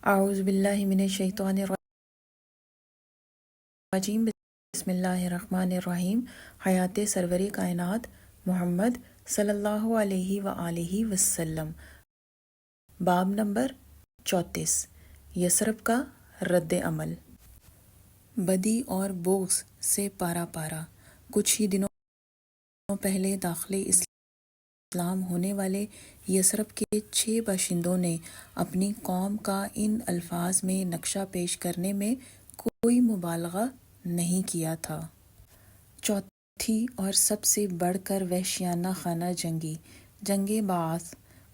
اعوذ باللہ من الشیطان الرجیم، بسم اللہ الرحمن الرحیم۔ حیات سرور کائنات محمد صلی اللہ علیہ وآلہ وسلم، باب نمبر 34، یثرب کا رد عمل۔ بدی اور بغض سے پارا پارا۔ کچھ ہی دنوں پہلے داخل اسلام ہونے والے یثرب کے 6 باشندوں نے اپنی قوم کا ان الفاظ میں نقشہ پیش کرنے میں کوئی مبالغہ نہیں کیا تھا: چوتھی اور سب سے بڑھ کر وحشیانہ خانہ جنگی، جنگ بعث،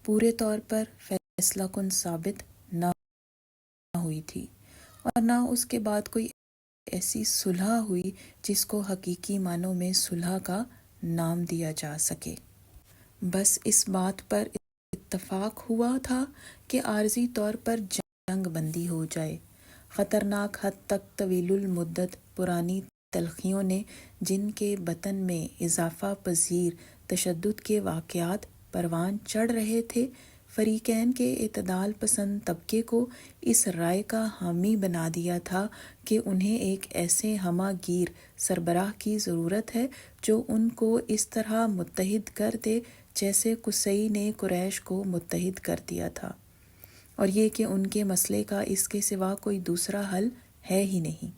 پورے طور پر فیصلہ کن ثابت نہ ہوئی تھی، اور نہ اس کے بعد کوئی ایسی صلح ہوئی جس کو حقیقی معنوں میں صلح کا نام دیا جا سکے۔ بس اس بات پر اتفاق ہوا تھا کہ عارضی طور پر جنگ بندی ہو جائے۔ خطرناک حد تک طویل المدت پرانی تلخیوں نے جن کے بطن میں اضافہ پذیر تشدد کے واقعات پروان چڑھ رہے تھے، فریقین کے اعتدال پسند طبقے کو اس رائے کا حامی بنا دیا تھا کہ انہیں ایک ایسے ہمہ گیر سربراہ کی ضرورت ہے جو ان کو اس طرح متحد کر دے جیسے قصی نے قریش کو متحد کر دیا تھا، اور یہ کہ ان کے مسئلے کا اس کے سوا کوئی دوسرا حل ہے ہی نہیں۔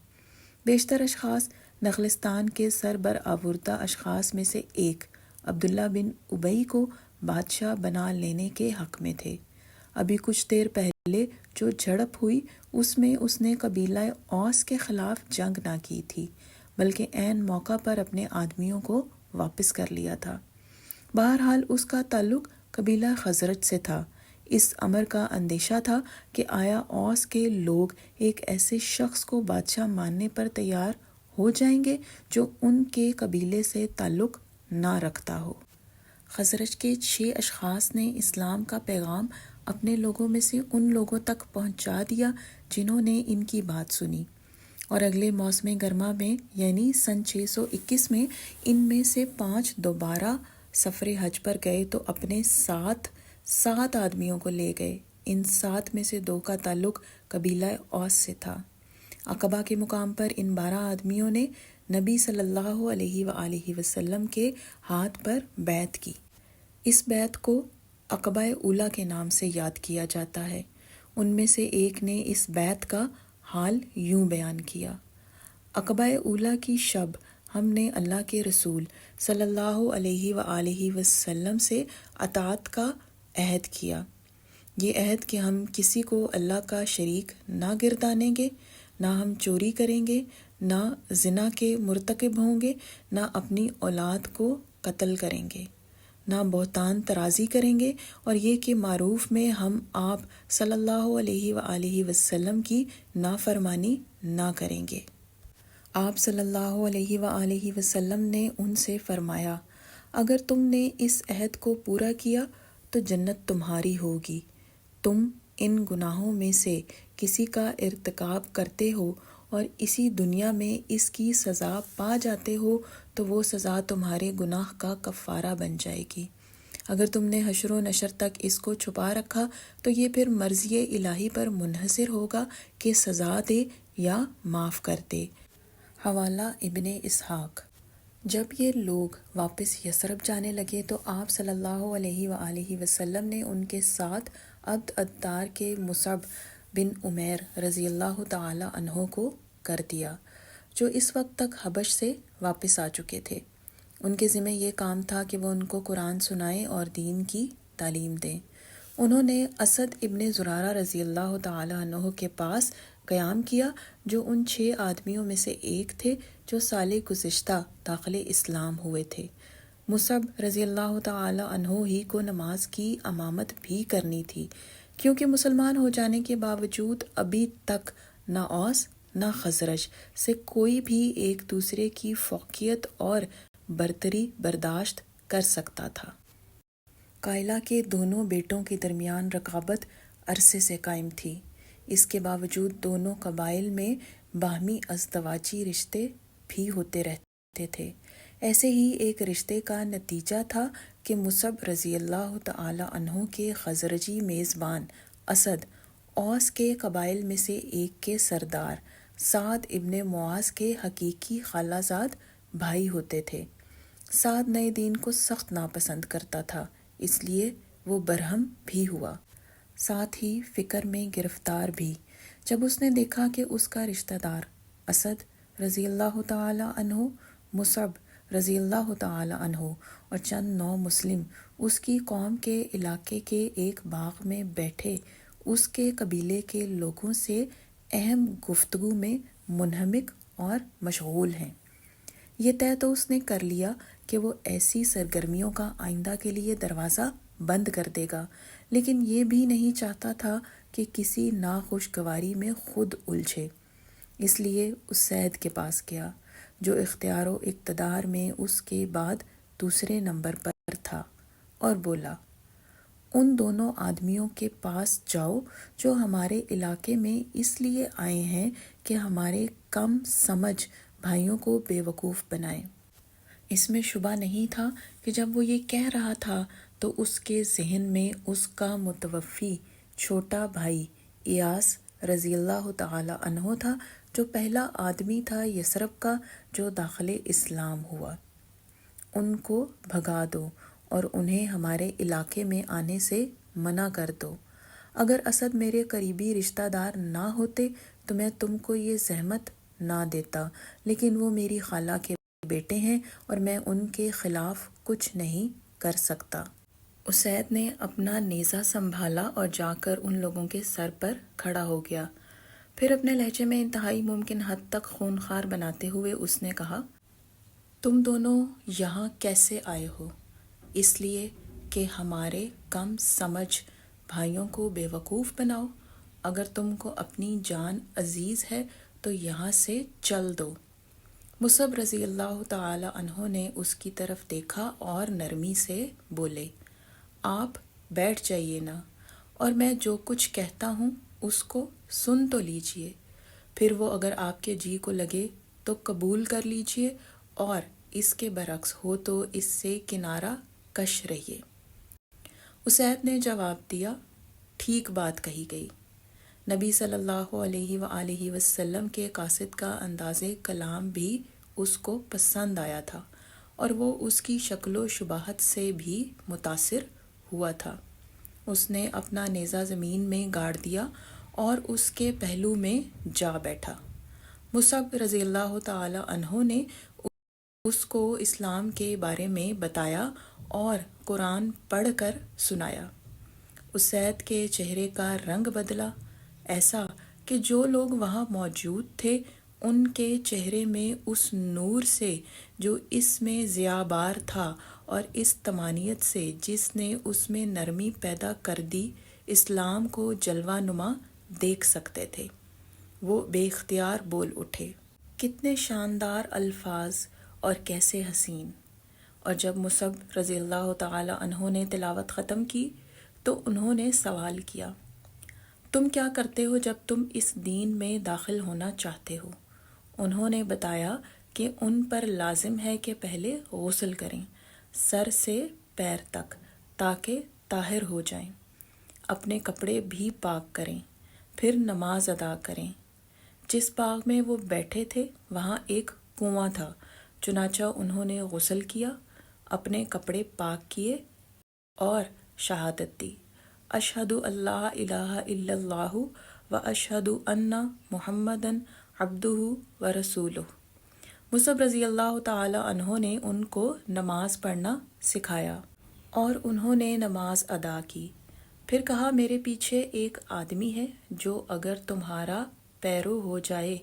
بیشتر اشخاص نخلستان کے سربرآوردہ اشخاص میں سے ایک عبداللہ بن ابی کو بادشاہ بنا لینے کے حق میں تھے۔ ابھی کچھ دیر پہلے جو جھڑپ ہوئی اس میں اس نے قبیلہ اوس کے خلاف جنگ نہ کی تھی، بلکہ عین موقع پر اپنے آدمیوں کو واپس کر لیا تھا۔ بہرحال اس کا تعلق قبیلہ خزرج سے تھا۔ اس امر کا اندیشہ تھا کہ آیا اوس کے لوگ ایک ایسے شخص کو بادشاہ ماننے پر تیار ہو جائیں گے جو ان کے قبیلے سے تعلق نہ رکھتا ہو۔ خزرج کے 6 اشخاص نے اسلام کا پیغام اپنے لوگوں میں سے ان لوگوں تک پہنچا دیا جنہوں نے ان کی بات سنی، اور اگلے موسم گرما میں یعنی سن 621 میں ان میں سے 5 دوبارہ سفر حج پر گئے تو اپنے ساتھ 7 آدمیوں کو لے گئے۔ ان 7 میں سے 2 کا تعلق قبیلہ اوس سے تھا۔ عقبہ کے مقام پر ان 12 آدمیوں نے نبی صلی اللہ علیہ وآلہ وسلم کے ہاتھ پر بیعت کی۔ اس بیعت کو عقبہ اولیٰ کے نام سے یاد کیا جاتا ہے۔ ان میں سے ایک نے اس بیعت کا حال یوں بیان کیا: عقبہ اولیٰ کی شب ہم نے اللہ کے رسول صلی اللہ علیہ وآلہ وسلم سے اطاعت کا عہد کیا۔ یہ عہد کہ ہم کسی کو اللہ کا شریک نہ گردانیں گے، نہ ہم چوری کریں گے، نہ زنا کے مرتکب ہوں گے، نہ اپنی اولاد کو قتل کریں گے، نہ بہتان ترازی کریں گے، اور یہ کہ معروف میں ہم آپ صلی اللہ علیہ وآلہ وسلم کی نافرمانی نہ کریں گے۔ آپ صلی اللہ علیہ وآلہ وسلم نے ان سے فرمایا: اگر تم نے اس عہد کو پورا کیا تو جنت تمہاری ہوگی۔ تم ان گناہوں میں سے کسی کا ارتکاب کرتے ہو اور اسی دنیا میں اس کی سزا پا جاتے ہو تو وہ سزا تمہارے گناہ کا کفارہ بن جائے گی۔ اگر تم نے حشر و نشر تک اس کو چھپا رکھا تو یہ پھر مرضی الہی پر منحصر ہوگا کہ سزا دے یا معاف کر دے۔ حوالہ ابن اسحاق۔ جب یہ لوگ واپس یثرب جانے لگے تو آپ صلی اللہ علیہ وآلہ وسلم نے ان کے ساتھ عبد الدار کے مصعب بن عمیر رضی اللہ تعالی عنہ کو کر دیا، جو اس وقت تک حبش سے واپس آ چکے تھے۔ ان کے ذمہ یہ کام تھا کہ وہ ان کو قرآن سنائیں اور دین کی تعلیم دیں۔ انہوں نے اسد ابن زرارہ رضی اللہ تعالی عنہ کے پاس قیام کیا، جو ان 6 آدمیوں میں سے ایک تھے جو سال گزشتہ داخل اسلام ہوئے تھے۔ مصعب رضی اللہ تعالی عنہ ہی کو نماز کی امامت بھی کرنی تھی، کیونکہ مسلمان ہو جانے کے باوجود ابھی تک نہ اوس نہ خزرج سے کوئی بھی ایک دوسرے کی فوقیت اور برتری برداشت کر سکتا تھا۔ قائلہ کے دونوں بیٹوں کے درمیان رقابت عرصے سے قائم تھی۔ اس کے باوجود دونوں قبائل میں باہمی ازدواجی رشتے بھی ہوتے رہتے تھے۔ ایسے ہی ایک رشتے کا نتیجہ تھا کہ مصعب رضی اللہ تعالی عنہ کے خزرجی میزبان اسد اوس کے قبائل میں سے ایک کے سردار سعد ابن معاذ کے حقیقی خالہ زاد بھائی ہوتے تھے۔ سعد نئے دین کو سخت ناپسند کرتا تھا، اس لیے وہ برہم بھی ہوا، ساتھ ہی فکر میں گرفتار بھی، جب اس نے دیکھا کہ اس کا رشتہ دار اسد رضی اللہ تعالی عنہ، مصعب رضی اللہ تعالی عنہ اور چند نو مسلم اس کی قوم کے علاقے کے ایک باغ میں بیٹھے اس کے قبیلے کے لوگوں سے اہم گفتگو میں منہمک اور مشغول ہیں۔ یہ طے تو اس نے کر لیا کہ وہ ایسی سرگرمیوں کا آئندہ کے لیے دروازہ بند کر دے گا، لیکن یہ بھی نہیں چاہتا تھا کہ کسی ناخوشگواری میں خود الجھے، اس لیے اسید کے پاس گیا جو اختیار و اقتدار میں اس کے بعد دوسرے نمبر پر تھا، اور بولا، ان دونوں آدمیوں کے پاس جاؤ جو ہمارے علاقے میں اس لیے آئے ہیں کہ ہمارے کم سمجھ بھائیوں کو بے وقوف بنائیں۔ اس میں شبہ نہیں تھا کہ جب وہ یہ کہہ رہا تھا تو اس کے ذہن میں اس کا متوفی چھوٹا بھائی ایاس رضی اللہ تعالی عنہ تھا، جو پہلا آدمی تھا یثرب کا جو داخل اسلام ہوا۔ ان کو بھگا دو اور انہیں ہمارے علاقے میں آنے سے منع کر دو۔ اگر اسد میرے قریبی رشتہ دار نہ ہوتے تو میں تم کو یہ زحمت نہ دیتا، لیکن وہ میری خالہ کے بیٹے ہیں اور میں ان کے خلاف کچھ نہیں کر سکتا۔ اسید نے اپنا نیزہ سنبھالا اور جا کر ان لوگوں کے سر پر کھڑا ہو گیا، پھر اپنے لہجے میں انتہائی ممکن حد تک خونخوار بناتے ہوئے اس نے کہا، تم دونوں یہاں کیسے آئے ہو؟ اس لیے کہ ہمارے کم سمجھ بھائیوں کو بے وقوف بناؤ؟ اگر تم کو اپنی جان عزیز ہے تو یہاں سے چل دو۔ مصعب رضی اللہ تعالی عنہ نے اس کی طرف دیکھا اور نرمی سے بولے، آپ بیٹھ جائیے نا، اور میں جو کچھ کہتا ہوں اس کو سن تو لیجئے، پھر وہ اگر آپ کے جی کو لگے تو قبول کر لیجئے، اور اس کے برعکس ہو تو اس سے کنارہ کش رہیے۔ اسید نے جواب دیا، ٹھیک بات کہی گئی۔ نبی صلی اللہ علیہ وآلہ وسلم کے قاصد کا انداز کلام بھی اس کو پسند آیا تھا، اور وہ اس کی شکل و شباہت سے بھی متاثر ہوا تھا۔ اس نے اپنا نیزہ زمین میں گاڑ دیا اور اس کے پہلو میں جا بیٹھا۔ مصعب رضی اللہ تعالی عنہ نے اس کو اسلام کے بارے میں بتایا اور قرآن پڑھ کر سنایا۔ اسید کے چہرے کا رنگ بدلا، ایسا کہ جو لوگ وہاں موجود تھے ان کے چہرے میں اس نور سے جو اس میں ضیاء بار تھا اور اس طمانینت سے جس نے اس میں نرمی پیدا کر دی، اسلام کو جلوہ نما دیکھ سکتے تھے۔ وہ بے اختیار بول اٹھے، کتنے شاندار الفاظ اور کیسے حسین! اور جب مصعب رضی اللہ تعالی عنہ نے تلاوت ختم کی تو انہوں نے سوال کیا، تم کیا کرتے ہو جب تم اس دین میں داخل ہونا چاہتے ہو؟ انہوں نے بتایا کہ ان پر لازم ہے کہ پہلے غسل کریں سر سے پیر تک تاکہ طاہر ہو جائیں، اپنے کپڑے بھی پاک کریں، پھر نماز ادا کریں۔ جس باغ میں وہ بیٹھے تھے وہاں ایک کنواں تھا، چنانچہ انہوں نے غسل کیا، اپنے کپڑے پاک کیے اور شہادت دی، اشہد اللہ الہ الا اللہ و اشہد ان محمدن عبدہ و رسولہ۔ مصعب رضی اللہ تعالی عنہ نے ان کو نماز پڑھنا سکھایا اور انہوں نے نماز ادا کی، پھر کہا، میرے پیچھے ایک آدمی ہے جو اگر تمہارا پیرو ہو جائے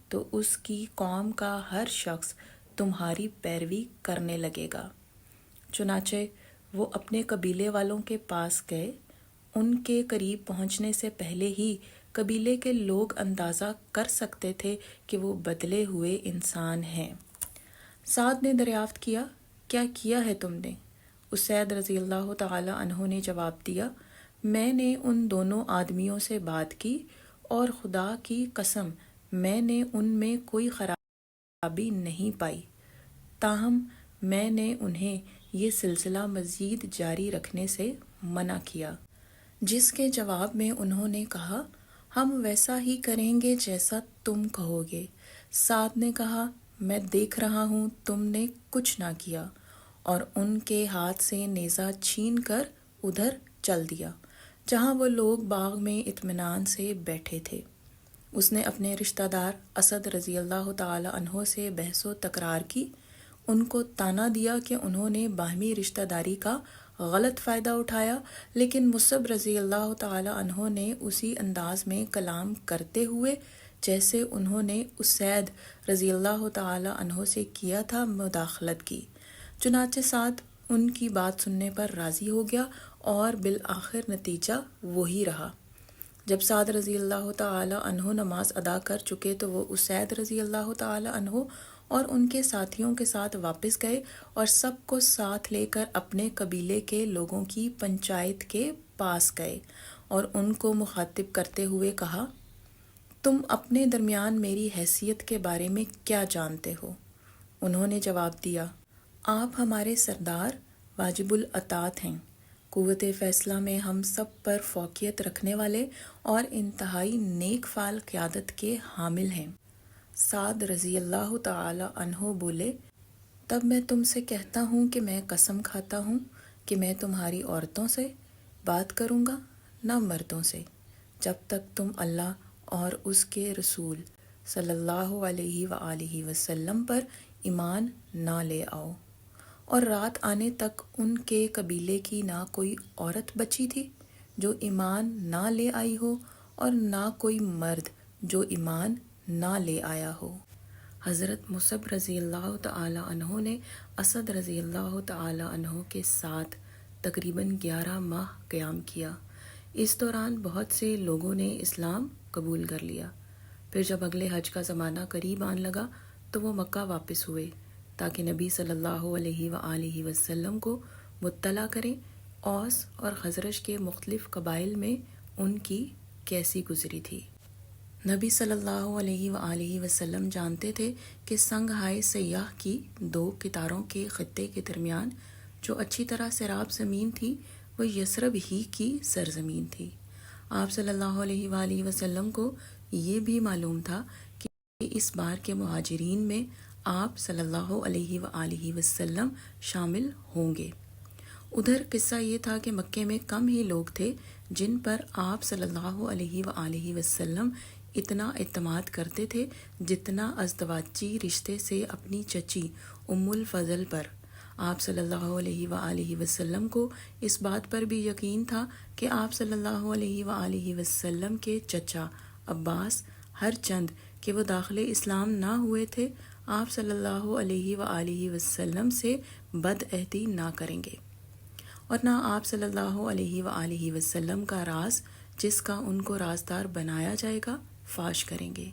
تو اس کی قوم کا ہر شخص تمہاری پیروی کرنے لگے گا۔ چنانچہ وہ اپنے قبیلے والوں کے پاس گئے۔ ان کے قریب پہنچنے سے پہلے ہی قبیلے کے لوگ اندازہ کر سکتے تھے کہ وہ بدلے ہوئے انسان ہیں۔ سعد نے دریافت کیا، کیا کیا ہے تم نے؟ اسید رضی اللہ تعالی عنہ نے جواب دیا، میں نے ان دونوں آدمیوں سے بات کی اور خدا کی قسم میں نے ان میں کوئی خرابی نہیں پائی، تاہم میں نے انہیں یہ سلسلہ مزید جاری رکھنے سے منع کیا۔ جس کے جواب میں انہوں نے کہا، ہم ویسا ہی کریں گے جیسا تم کہو گے۔ سعد نے کہا میں دیکھ رہا ہوں تم نے کچھ نہ کیا، اور ان کے ہاتھ سے نیزہ چھین کر ادھر چل دیا جہاں وہ لوگ باغ میں اطمینان سے بیٹھے تھے۔ اس نے اپنے رشتہ دار اسد رضی اللہ تعالی عنہ سے بحث و تکرار کی، ان کو طعنہ دیا کہ انہوں نے باہمی رشتہ داری کا غلط فائدہ اٹھایا، لیکن مصعب رضی اللہ تعالی عنہ نے اسی انداز میں کلام کرتے ہوئے جیسے انہوں نے اسید رضی اللہ تعالی عنہ سے کیا تھا مداخلت کی۔ چنانچہ سعد ان کی بات سننے پر راضی ہو گیا اور بالآخر نتیجہ وہی رہا۔ جب سعد رضی اللہ تعالی عنہ نماز ادا کر چکے تو وہ اسید رضی اللہ تعالی عنہ اور ان کے ساتھیوں کے ساتھ واپس گئے اور سب کو ساتھ لے کر اپنے قبیلے کے لوگوں کی پنچایت کے پاس گئے اور ان کو مخاطب کرتے ہوئے کہا، تم اپنے درمیان میری حیثیت کے بارے میں کیا جانتے ہو؟ انہوں نے جواب دیا، آپ ہمارے سردار واجب الاطاعت ہیں، قوت فیصلہ میں ہم سب پر فوقیت رکھنے والے اور انتہائی نیک فعال قیادت کے حامل ہیں۔ سعد رضی اللہ تعالی عنہ بولے، تب میں تم سے کہتا ہوں کہ میں قسم کھاتا ہوں کہ میں تمہاری عورتوں سے بات کروں گا نہ مردوں سے، جب تک تم اللہ اور اس کے رسول صلی اللہ علیہ وآلہ وسلم پر ایمان نہ لے آؤ۔ اور رات آنے تک ان کے قبیلے کی نہ کوئی عورت بچی تھی جو ایمان نہ لے آئی ہو اور نہ کوئی مرد جو ایمان نہ لے آیا ہو۔ حضرت مصعب رضی اللہ تعالی عنہ نے اسد رضی اللہ تعالی عنہ کے ساتھ تقریباً 11 ماہ قیام کیا۔ اس دوران بہت سے لوگوں نے اسلام قبول کر لیا۔ پھر جب اگلے حج کا زمانہ قریب آن لگا تو وہ مکہ واپس ہوئے تاکہ نبی صلی اللہ علیہ وآلہ وسلم کو مطلع کریں اوس اور خزرج کے مختلف قبائل میں ان کی کیسی گزری تھی۔ نبی صلی اللہ علیہ وآلہ وسلم جانتے تھے کہ سنگھائے سیاح کی 2 قطاروں کے خطے کے درمیان جو اچھی طرح سیراب زمین تھی وہ یثرب ہی کی سرزمین تھی۔ آپ صلی اللہ علیہ وآلہ وسلم کو یہ بھی معلوم تھا کہ اس بار کے مہاجرین میں آپ صلی اللہ علیہ وآلہ وسلم شامل ہوں گے۔ ادھر قصہ یہ تھا کہ مکے میں کم ہی لوگ تھے جن پر آپ صلی اللہ علیہ وآلہ وسلم اتنا اعتماد کرتے تھے جتنا ازدواجی رشتے سے اپنی چچی ام الفضل پر۔ آپ صلی اللہ علیہ وآلہ وسلم کو اس بات پر بھی یقین تھا کہ آپ صلی اللہ علیہ وآلہ وسلم کے چچا عباس ہر چند کہ وہ داخل اسلام نہ ہوئے تھے، آپ صلی اللہ علیہ وآلہ وسلم سے بدعہدی نہ کریں گے، اور نہ آپ صلی اللہ علیہ وآلہ وسلم کا راز جس کا ان کو رازدار بنایا جائے گا فاش کریں گے۔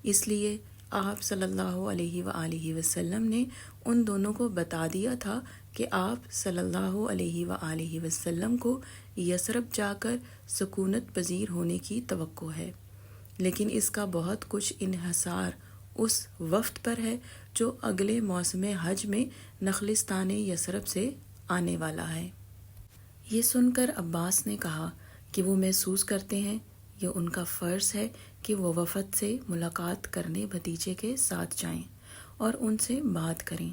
اس لیے آپ صلی اللہ علیہ وآلہ وسلم نے ان دونوں کو بتا دیا تھا کہ آپ صلی اللہ علیہ وآلہ وسلم کو یثرب جا کر سکونت پذیر ہونے کی توقع ہے، لیکن اس کا بہت کچھ انحصار اس وفد پر ہے جو اگلے موسم حج میں نخلستان یثرب سے آنے والا ہے۔ یہ سن کر عباس نے کہا کہ وہ محسوس کرتے ہیں یہ ان کا فرض ہے کہ وہ وفد سے ملاقات کرنے بھتیجے کے ساتھ جائیں اور ان سے بات کریں۔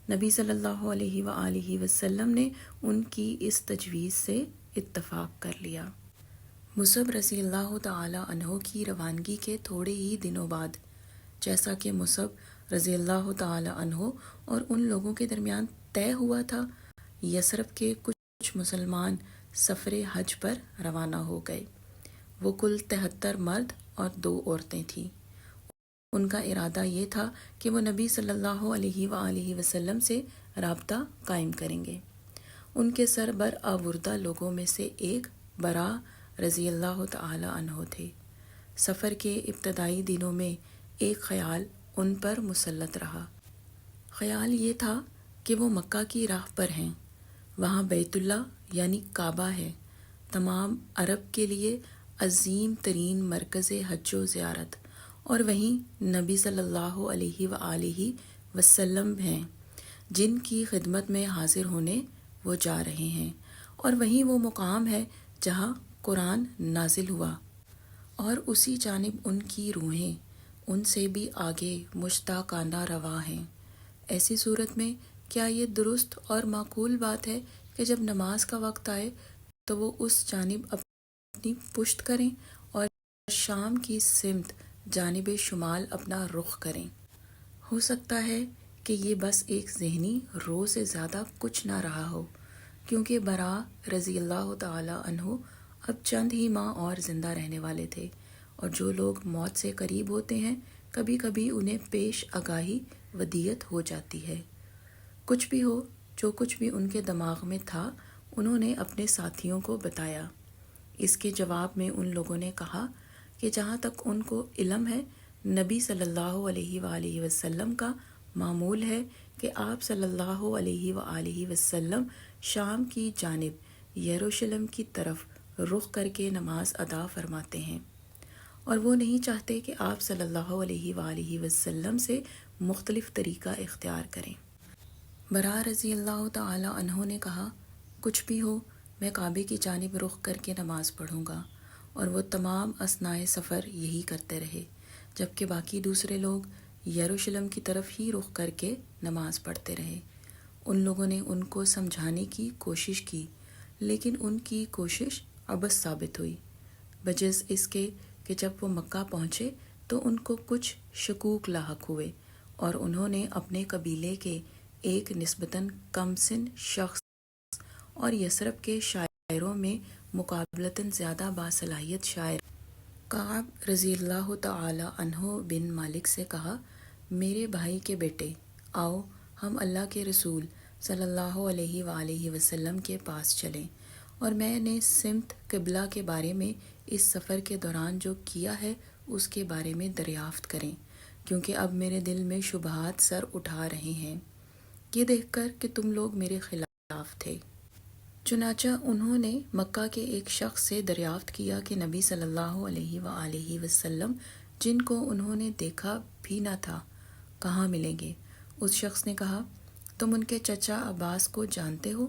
نبی صلی اللہ علیہ وآلہ وسلم نے ان کی اس تجویز سے اتفاق کر لیا۔ مصعب رضی اللہ تعالی عنہ کی روانگی کے تھوڑے ہی دنوں بعد، جیسا کہ مصعب رضی اللہ تعالی عنہ اور ان لوگوں کے درمیان طے ہوا تھا، یثرب کے کچھ مسلمان سفر حج پر روانہ ہو گئے۔ وہ کل 73 مرد اور 2 عورتیں تھیں۔ ان کا ارادہ یہ تھا کہ وہ نبی صلی اللہ علیہ وآلہ وسلم سے رابطہ قائم کریں گے۔ ان کے سربر آوردہ لوگوں میں سے ایک برا رضی اللہ تعالی عنہ تھے۔ سفر کے ابتدائی دنوں میں ایک خیال ان پر مسلط رہا۔ خیال یہ تھا کہ وہ مکہ کی راہ پر ہیں، وہاں بیت اللہ یعنی کعبہ ہے، تمام عرب کے لیے عظیم ترین مرکز حج و زیارت، اور وہیں نبی صلی اللہ علیہ وآلہ وسلم ہیں جن کی خدمت میں حاضر ہونے وہ جا رہے ہیں، اور وہیں وہ مقام ہے جہاں قرآن نازل ہوا۔ اور اسی جانب ان کی روحیں ان سے بھی آگے مشتاقانہ رواں ہیں۔ ایسی صورت میں کیا یہ درست اور معقول بات ہے کہ جب نماز کا وقت آئے تو وہ اس جانب اپنی پشت کریں اور شام کی سمت جانب شمال اپنا رخ کریں؟ ہو سکتا ہے کہ یہ بس ایک ذہنی رو سے زیادہ کچھ نہ رہا ہو، کیونکہ برا رضی اللہ تعالی عنہ اب چند ہی ماہ اور زندہ رہنے والے تھے، اور جو لوگ موت سے قریب ہوتے ہیں کبھی کبھی انہیں پیش آگاہی ودیعت ہو جاتی ہے۔ کچھ بھی ہو، جو کچھ بھی ان کے دماغ میں تھا انہوں نے اپنے ساتھیوں کو بتایا۔ اس کے جواب میں ان لوگوں نے کہا کہ جہاں تک ان کو علم ہے، نبی صلی اللہ علیہ وآلہ وسلم کا معمول ہے کہ آپ صلی اللہ علیہ وآلہ وسلم شام کی جانب یروشلم کی طرف رخ کر کے نماز ادا فرماتے ہیں، اور وہ نہیں چاہتے کہ آپ صلی اللہ علیہ وآلہ وسلم سے مختلف طریقہ اختیار کریں۔ برا رضی اللہ تعالی عنہ نے کہا، کچھ بھی ہو میں کعبے کی جانب رخ کر کے نماز پڑھوں گا، اور وہ تمام اثناء سفر یہی کرتے رہے، جبکہ باقی دوسرے لوگ یروشلم کی طرف ہی رخ کر کے نماز پڑھتے رہے۔ ان لوگوں نے ان کو سمجھانے کی کوشش کی، لیکن ان کی کوشش عبث ثابت ہوئی، بجز اس کے کہ جب وہ مکہ پہنچے تو ان کو کچھ شکوک لاحق ہوئے، اور انہوں نے اپنے قبیلے کے ایک نسبتاً کم سن شخص اور یثرب کے شاعروں میں مقابلتاً زیادہ باصلاحیت شاعر کعب رضی اللہ تعالی عنہ بن مالک سے کہا، میرے بھائی کے بیٹے، آؤ ہم اللہ کے رسول صلی اللہ علیہ وآلہ وسلم کے پاس چلیں، اور میں نے سمت قبلہ کے بارے میں اس سفر کے دوران جو کیا ہے اس کے بارے میں دریافت کریں، کیونکہ اب میرے دل میں شبہات سر اٹھا رہے ہیں، یہ دیکھ کر کہ تم لوگ میرے خلاف تھے۔ چنانچہ انہوں نے مکہ کے ایک شخص سے دریافت کیا کہ نبی صلی اللہ علیہ وآلہ وسلم جن کو انہوں نے دیکھا بھی نہ تھا کہاں ملیں گے؟ اس شخص نے کہا، تم ان کے چچا عباس کو جانتے ہو؟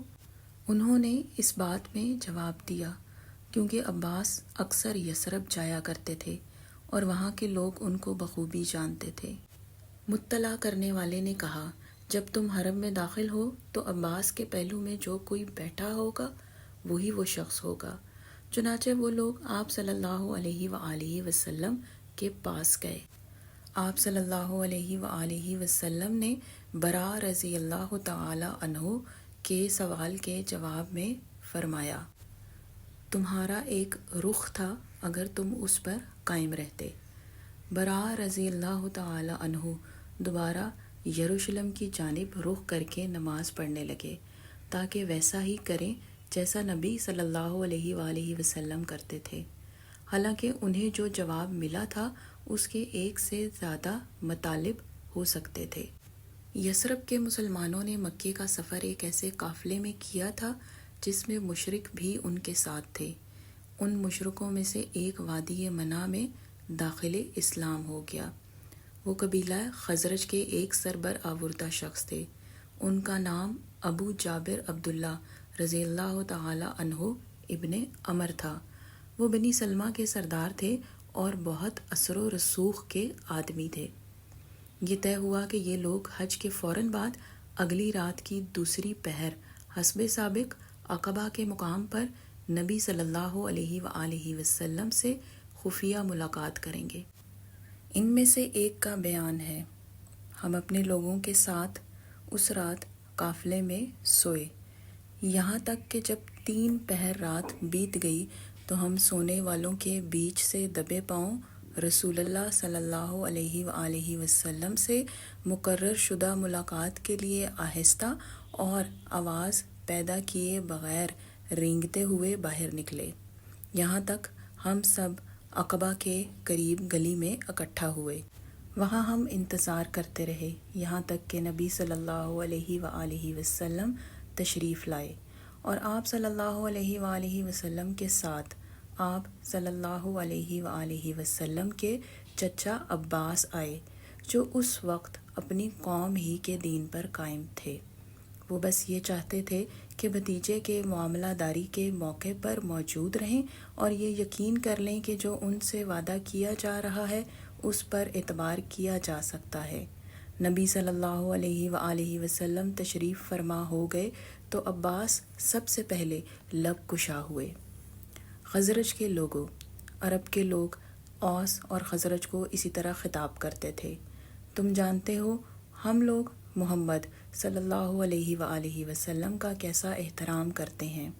انہوں نے اس بات میں جواب دیا، کیونکہ عباس اکثر یثرب جایا کرتے تھے اور وہاں کے لوگ ان کو بخوبی جانتے تھے۔ مطلع کرنے والے نے کہا، جب تم حرم میں داخل ہو تو عباس کے پہلو میں جو کوئی بیٹھا ہوگا وہی وہ شخص ہوگا۔ چنانچہ وہ لوگ آپ صلی اللہ علیہ وآلہ وسلم کے پاس گئے۔ آپ صلی اللہ علیہ وآلہ وسلم نے برا رضی اللہ تعالی عنہ کے سوال کے جواب میں فرمایا، تمہارا ایک رخ تھا اگر تم اس پر قائم رہتے۔ برا رضی اللہ تعالی عنہ دوبارہ یروشلم کی جانب رخ کر کے نماز پڑھنے لگے، تاکہ ویسا ہی کریں جیسا نبی صلی اللہ علیہ وآلہ وسلم کرتے تھے، حالانکہ انہیں جو جواب ملا تھا اس کے ایک سے زیادہ مطالب ہو سکتے تھے۔ یثرب کے مسلمانوں نے مکے کا سفر ایک ایسے قافلے میں کیا تھا جس میں مشرک بھی ان کے ساتھ تھے۔ ان مشرکوں میں سے ایک وادی منع میں داخل اسلام ہو گیا۔ وہ قبیلہ خزرج کے ایک سربر آوردہ شخص تھے، ان کا نام ابو جابر عبداللہ رضی اللہ تعالی عنہ ابن عمر تھا۔ وہ بنی سلمہ کے سردار تھے اور بہت اثر و رسوخ کے آدمی تھے۔ یہ طے ہوا کہ یہ لوگ حج کے فوراً بعد اگلی رات کی دوسری پہر حسب سابق عقبہ کے مقام پر نبی صلی اللہ علیہ وآلہ وسلم سے خفیہ ملاقات کریں گے۔ ان میں سے ایک کا بیان ہے، ہم اپنے لوگوں کے ساتھ اس رات قافلے میں سوئے، یہاں تک کہ جب 3 پہر رات بیت گئی تو ہم سونے والوں کے بیچ سے دبے پاؤں رسول اللہ صلی اللہ علیہ وآلہ وسلم سے مقرر شدہ ملاقات کے لیے آہستہ اور آواز پیدا کیے بغیر رینگتے ہوئے باہر نکلے، یہاں تک ہم سب عقبہ کے قریب گلی میں اکٹھا ہوئے۔ وہاں ہم انتظار کرتے رہے یہاں تک کہ نبی صلی اللہ علیہ وآلہ وسلم تشریف لائے، اور آپ صلی اللہ علیہ وآلہ وسلم کے ساتھ آپ صلی اللہ علیہ وآلہ وسلم کے چچا عباس آئے، جو اس وقت اپنی قوم ہی کے دین پر قائم تھے۔ وہ بس یہ چاہتے تھے کہ بھتیجے کے معاملہ داری کے موقع پر موجود رہیں اور یہ یقین کر لیں کہ جو ان سے وعدہ کیا جا رہا ہے اس پر اعتبار کیا جا سکتا ہے۔ نبی صلی اللہ علیہ وآلہ وسلم تشریف فرما ہو گئے تو عباس سب سے پہلے لب کشا ہوئے۔ خزرج کے لوگوں، عرب کے لوگ اوس اور خزرج کو اسی طرح خطاب کرتے تھے۔ تم جانتے ہو ہم لوگ محمد صلی اللہ علیہ وآلہ وسلم کا کیسا احترام کرتے ہیں۔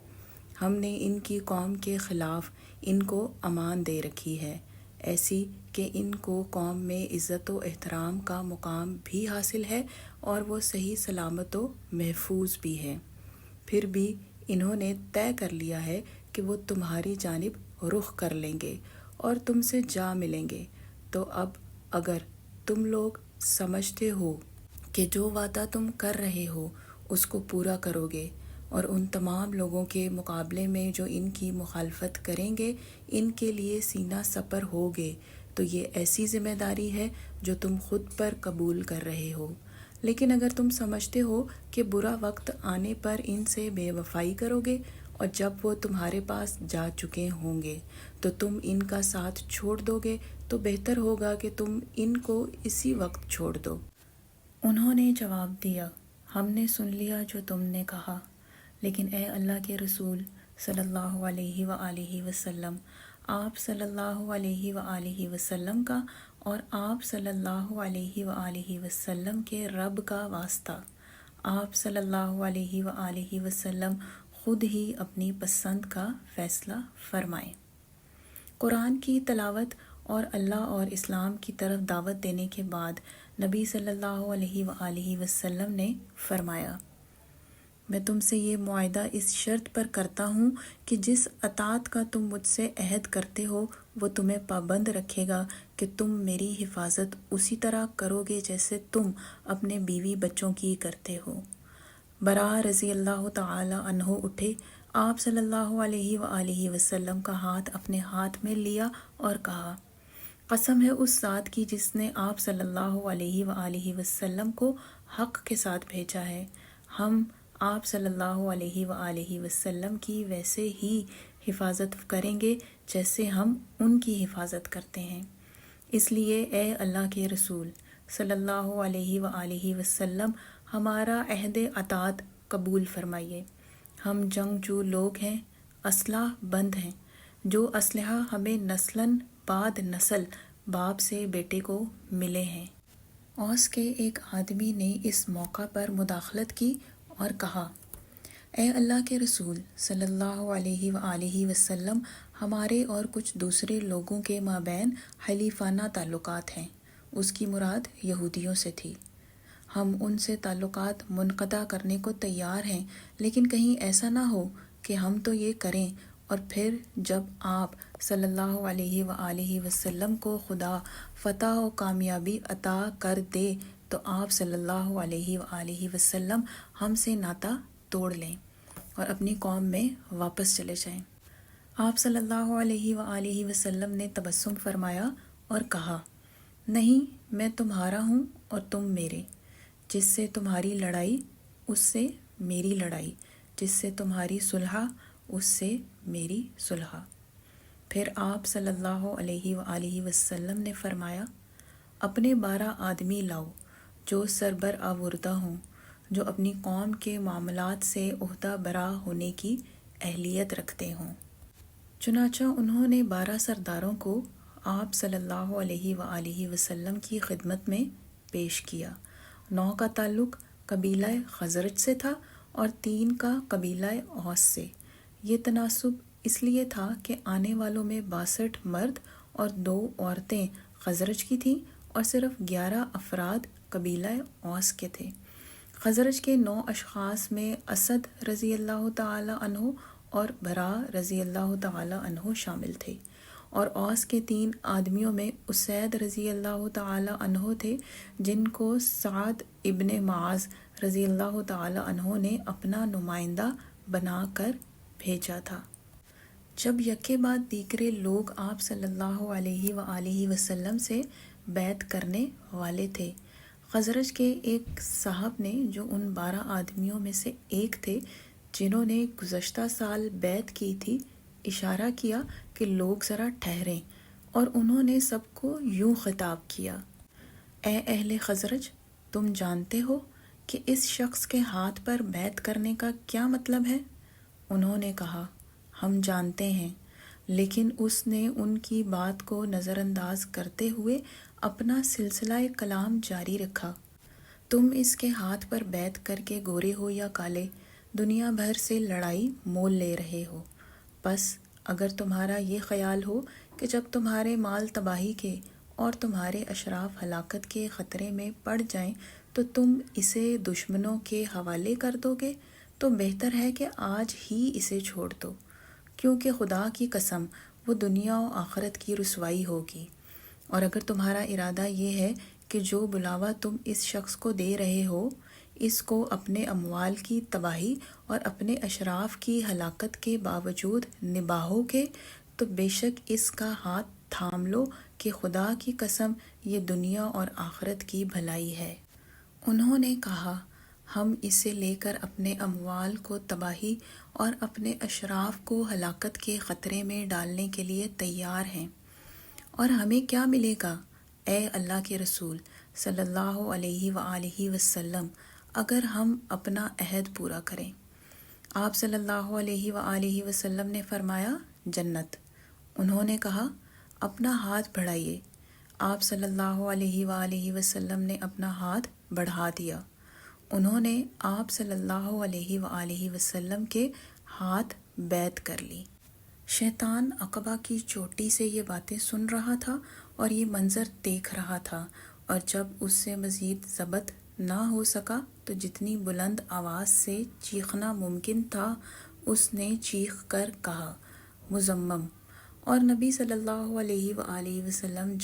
ہم نے ان کی قوم کے خلاف ان کو امان دے رکھی ہے، ایسی کہ ان کو قوم میں عزت و احترام کا مقام بھی حاصل ہے اور وہ صحیح سلامت و محفوظ بھی ہے۔ پھر بھی انہوں نے طے کر لیا ہے کہ وہ تمہاری جانب رخ کر لیں گے اور تم سے جا ملیں گے۔ تو اب اگر تم لوگ سمجھتے ہو کہ جو وعدہ تم کر رہے ہو اس کو پورا کرو گے اور ان تمام لوگوں کے مقابلے میں جو ان کی مخالفت کریں گے ان کے لیے سینہ سپر ہوگے، تو یہ ایسی ذمہ داری ہے جو تم خود پر قبول کر رہے ہو۔ لیکن اگر تم سمجھتے ہو کہ برا وقت آنے پر ان سے بے وفائی کرو گے اور جب وہ تمہارے پاس جا چکے ہوں گے تو تم ان کا ساتھ چھوڑ دو گے، تو بہتر ہوگا کہ تم ان کو اسی وقت چھوڑ دو۔ انہوں نے جواب دیا، ہم نے سن لیا جو تم نے کہا، لیکن اے اللہ کے رسول صلی اللہ علیہ وآلہ وسلم، آپ صلی اللہ علیہ وآلہ وسلم کا اور آپ صلی اللہ علیہ وآلہ وسلم کے رب کا واسطہ، آپ صلی اللہ علیہ وآلہ وسلم خود ہی اپنی پسند کا فیصلہ فرمائیں۔ قرآن کی تلاوت اور اللہ اور اسلام کی طرف دعوت دینے کے بعد نبی صلی اللہ علیہ وآلہ وسلم نے فرمایا، میں تم سے یہ معاہدہ اس شرط پر کرتا ہوں کہ جس اطاعت کا تم مجھ سے عہد کرتے ہو وہ تمہیں پابند رکھے گا کہ تم میری حفاظت اسی طرح کرو گے جیسے تم اپنے بیوی بچوں کی کرتے ہو۔ برا رضی اللہ تعالی عنہ اٹھے، آپ صلی اللہ علیہ وآلہ وسلم کا ہاتھ اپنے ہاتھ میں لیا اور کہا، قسم ہے اس ذات کی جس نے آپ صلی اللہ علیہ وآلہ وسلم کو حق کے ساتھ بھیجا ہے، ہم آپ صلی اللہ علیہ وآلہ وسلم کی ویسے ہی حفاظت کریں گے جیسے ہم ان کی حفاظت کرتے ہیں۔ اس لیے اے اللہ کے رسول صلی اللہ علیہ وآلہ وسلم ہمارا عہد اطاعت قبول فرمائیے۔ ہم جنگجو لوگ ہیں، اسلحہ بند ہیں، جو اسلحہ ہمیں نسلاً بعد نسل باپ سے بیٹے کو ملے ہیں۔ اوس کے ایک آدمی نے اس موقع پر مداخلت کی اور کہا، اے اللہ کے رسول صلی اللہ علیہ وآلہ وسلم، ہمارے اور کچھ دوسرے لوگوں کے مابین حلیفانہ تعلقات ہیں۔ اس کی مراد یہودیوں سے تھی۔ ہم ان سے تعلقات منقطع کرنے کو تیار ہیں، لیکن کہیں ایسا نہ ہو کہ ہم تو یہ کریں اور پھر جب آپ صلی اللہ علیہ وآلہ وسلم کو خدا فتح و کامیابی عطا کر دے تو آپ صلی اللہ علیہ وآلہ وسلم ہم سے ناطہ توڑ لیں اور اپنی قوم میں واپس چلے جائیں۔ آپ صلی اللہ علیہ وآلہ وسلم نے تبسم فرمایا اور کہا، نہیں، میں تمہارا ہوں اور تم میرے، جس سے تمہاری لڑائی اس سے میری لڑائی، جس سے تمہاری صلح اس سے میری صلح۔ پھر آپ صلی اللہ علیہ وآلہ وسلم نے فرمایا، اپنے 12 آدمی لاؤ جو سربرآوردہ ہوں، جو اپنی قوم کے معاملات سے عہدہ برا ہونے کی اہلیت رکھتے ہوں۔ چنانچہ انہوں نے 12 سرداروں کو آپ صلی اللہ علیہ وآلہ وسلم کی خدمت میں پیش کیا۔ 9 کا تعلق قبیلہ خزرج سے تھا اور 3 کا قبیلہ اوس سے۔ یہ تناسب اس لیے تھا کہ آنے والوں میں 62 مرد اور 2 عورتیں خزرج کی تھیں اور صرف 11 افراد قبیلہ اوس کے تھے۔ خزرج کے 9 اشخاص میں اسد رضی اللہ تعالی عنہ اور برا رضی اللہ تعالی عنہ شامل تھے، اور اوس کے 3 آدمیوں میں اسید رضی اللہ تعالی عنہ تھے، جن کو سعد ابن معاذ رضی اللہ تعالی عنہ نے اپنا نمائندہ بنا کر بھیجا تھا۔ جب یکے بعد دیگرے لوگ آپ صلی اللہ علیہ وآلہ وسلم سے بیعت کرنے والے تھے، خزرج کے ایک صاحب نے، جو ان 12 آدمیوں میں سے ایک تھے جنہوں نے گزشتہ سال بیعت کی تھی اشارہ کیا کہ لوگ ذرا ٹھہریں، اور انہوں نے سب کو یوں خطاب کیا: اے اہل خزرج، تم جانتے ہو کہ اس شخص کے ہاتھ پر بیعت کرنے کا کیا مطلب ہے؟ انہوں نے کہا: ہم جانتے ہیں، لیکن اس نے ان کی بات کو نظر انداز کرتے ہوئے اپنا سلسلہ کلام جاری رکھا: تم اس کے ہاتھ پر بیعت کر کے گورے ہو یا کالے، دنیا بھر سے لڑائی مول لے رہے ہو۔ پس اگر تمہارا یہ خیال ہو کہ جب تمہارے مال تباہی کے اور تمہارے اشراف ہلاکت کے خطرے میں پڑ جائیں تو تم اسے دشمنوں کے حوالے کر دو گے، تو بہتر ہے کہ آج ہی اسے چھوڑ دو، کیونکہ خدا کی قسم وہ دنیا و آخرت کی رسوائی ہوگی۔ اور اگر تمہارا ارادہ یہ ہے کہ جو بلاوا تم اس شخص کو دے رہے ہو اس کو اپنے اموال کی تباہی اور اپنے اشراف کی ہلاکت کے باوجود نبھاؤ گے، تو بے شک اس کا ہاتھ تھام لو کہ خدا کی قسم یہ دنیا اور آخرت کی بھلائی ہے۔ انہوں نے کہا: ہم اسے لے کر اپنے اموال کو تباہی اور اپنے اشراف کو ہلاکت کے خطرے میں ڈالنے کے لیے تیار ہیں، اور ہمیں کیا ملے گا؟ اے اللہ کے رسول صلی اللہ علیہ وآلہ وسلم، اگر ہم اپنا عہد پورا کریں۔ آپ صلی اللہ علیہ وآلہ وسلم نے فرمایا: جنت۔ انہوں نے کہا: اپنا ہاتھ بڑھائیے۔ آپ صلی اللہ علیہ وآلہ وسلم نے اپنا ہاتھ بڑھا دیا۔ انہوں نے آپ صلی اللہ علیہ وآلہ وسلم کے ہاتھ بیعت کر لی۔ شیطان عقبہ کی چوٹی سے یہ باتیں سن رہا تھا اور یہ منظر دیکھ رہا تھا، اور جب اس سے مزید ضبط نہ ہو سکا تو جتنی بلند آواز سے چیخنا ممکن تھا اس نے چیخ کر کہا: مزمم! اور نبی صلی اللہ علیہ وآلہ وسلم